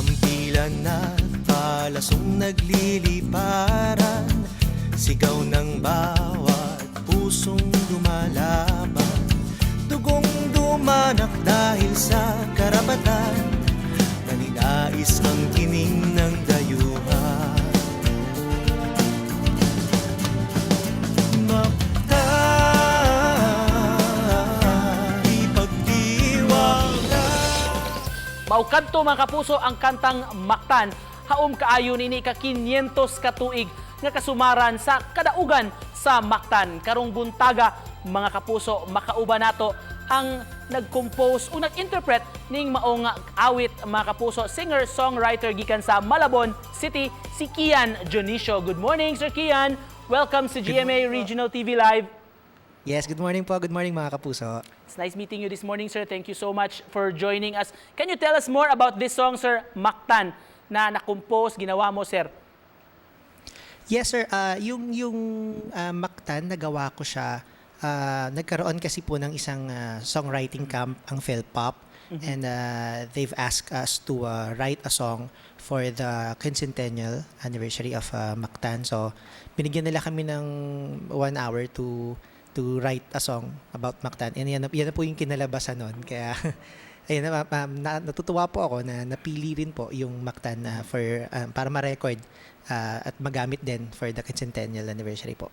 Hampilan at palasong nagliliparan, sigaw ng bawat pusong lumalaban, dugong dumanak dahil sa karapatan, naninais ang kining ng dayuhan. Maukadto mga kapuso ang kantang Mactan, haom kaayo nini ka 500 ka tuig nga kasumaran sa kadaugan sa Mactan. Karong buntaga mga kapuso, makauban nato ang nag-compose o nag-interpret ning maong awit mga kapuso, singer-songwriter gikan sa Malabon City, si Kian Dionisio. Good morning Sir Kian. Welcome to GMA Regional TV Live. Yes, good morning po. Good morning mga kapuso. It's nice meeting you this morning, sir. Thank you so much for joining us. Can you tell us more about this song, sir, Mactan, na na-compose, ginawa mo, sir? Yes, sir. Yung Mactan, nagawa ko siya. Nagkaroon kasi po ng isang songwriting camp, ang Philpop. And they've asked us to write a song for the quincentennial anniversary of Mactan. So, binigyan nila kami ng 1 hour to write a song about Mactan. And yan na po yung kinalabasan nun. Kaya, ayun natutuwa po ako na napili rin po yung Mactan para ma-record at magamit din for the quincentennial anniversary po.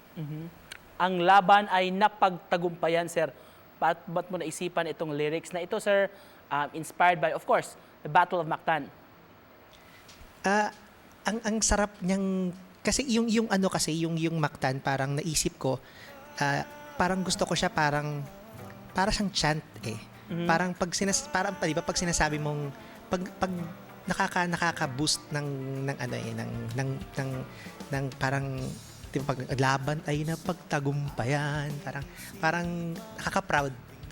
Ang laban ay napagtagumpayan, sir. Ba't mo naisipan itong lyrics na ito, sir? Inspired by, of course, the Battle of Mactan. Ang sarap niyang, kasi yung Mactan, parang naisip ko, parang gusto ko siya para siyang chant eh. Parang di ba pag sinasabi mong pag nakaka-boost ng parang di ba, pag laban ay napagtagumpayan, parang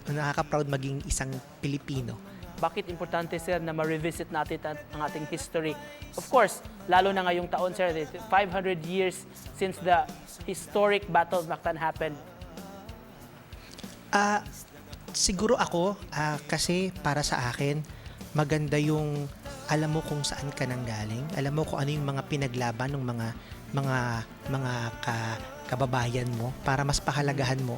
nakaka-proud maging isang Pilipino. Bakit importante, sir, na ma-revisit natin ang ating history? Of course, lalo na ngayong taon, sir, 500 years since the historic Battle of Mactan happened. Siguro ako, kasi para sa akin, maganda yung alam mo kung saan ka nanggaling, alam mo kung ano yung mga pinaglaban ng mga kababayan mo para mas pahalagahan mo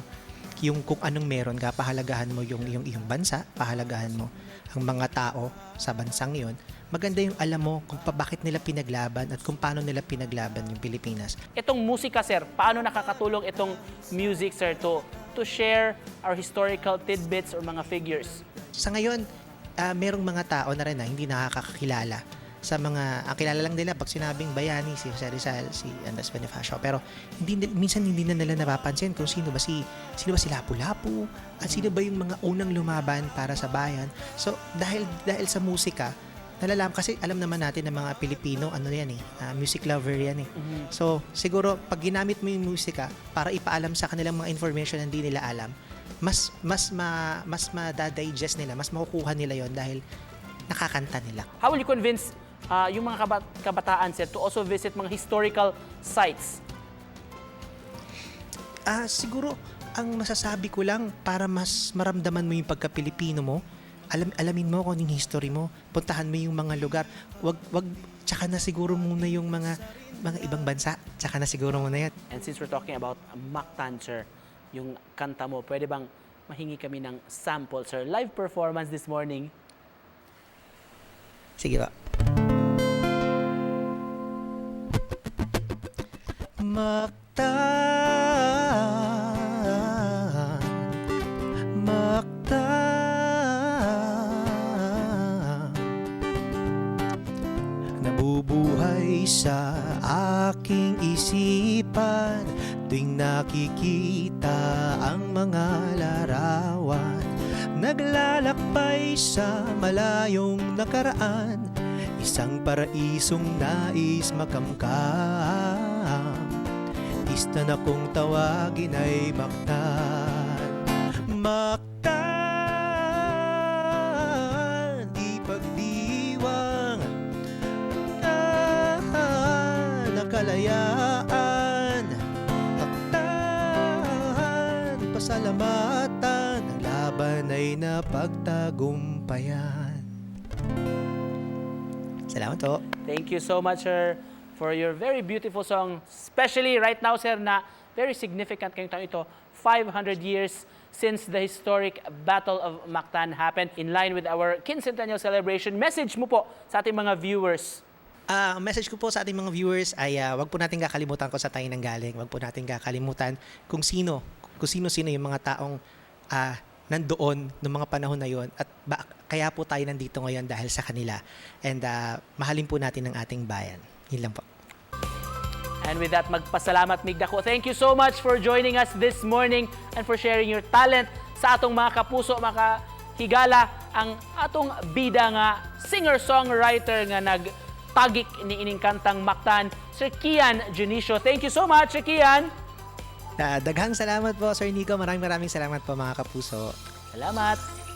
yung kung anong meron ka, pahalagahan mo yung iyong bansa, pahalagahan mo ang mga tao sa bansang yon. Maganda yung alam mo kung bakit nila pinaglaban at kung paano nila pinaglaban yung Pilipinas. Itong musika, sir, paano nakakatulong itong music, sir, to share our historical tidbits or mga figures? Sa ngayon, merong mga tao na rin na hindi nakakakilala sa mga, ang kilala lang nila pag sinabing bayani, si Jose Rizal, si Andres Bonifacio, pero minsan hindi na nila napapansin kung sino ba si Lapu-Lapu at sino ba yung mga unang lumaban para sa bayan. So dahil sa musika, nalalaman kasi alam naman natin ng mga Pilipino, music lover yan eh. So siguro pag ginamit mo yung musika para ipaalam sa kanilang mga information na hindi nila alam, mas ma-digest nila, mas makukuha nila yon dahil nakakanta nila. How will you convince yung mga kabataan, sir, to also visit mga historical sites? Siguro ang masasabi ko lang para mas maramdaman mo yung pagka-Pilipino mo, alamin mo kung yung history mo, puntahan mo yung mga lugar, wag tsaka na siguro muna yung mga ibang bansa, tsaka na siguro muna yan. And since we're talking about Mactan, sir, yung kanta mo, pwede bang mahingi kami ng sample, sir? Live performance this morning. Sige ba. Mactan, nabubuhay sa aking isipan tuwing nakikita ang mga larawan, naglalakbay sa malayong nakaraan, isang paraisong nais makamkam. Pista na kung tawagin ay Mactan. Mactan, di pagdiwang na kalayaan. Mactan, pasalamatan, ang laban ay napagtagumpayan. Salamat po. Thank you so much, sir, for your very beautiful song. Especially right now, sir, na very significant ngayong taon ito. 500 years since the historic Battle of Mactan happened in line with our quincentennial celebration. Message mo po sa ating mga viewers. Ang message ko po sa ating mga viewers ay wag po natin kakalimutan kung sa tayo nanggaling. Wag po natin kakalimutan kung sino yung mga taong nandoon noong mga panahon na yon at kaya po tayo nandito ngayon dahil sa kanila. And mahalin po natin ang ating bayan. Yun lang po. And with that, magpasalamat mig dako. Thank you so much for joining us this morning and for sharing your talent sa atong mga kapuso, mga higala, ang atong bida nga singer-songwriter nga nagtagik ni ining kantang Mactan, Sir Kian Junicio. Thank you so much, Sir Kian. Daghang salamat po, Sir Nico. Maraming salamat po, mga kapuso. Salamat.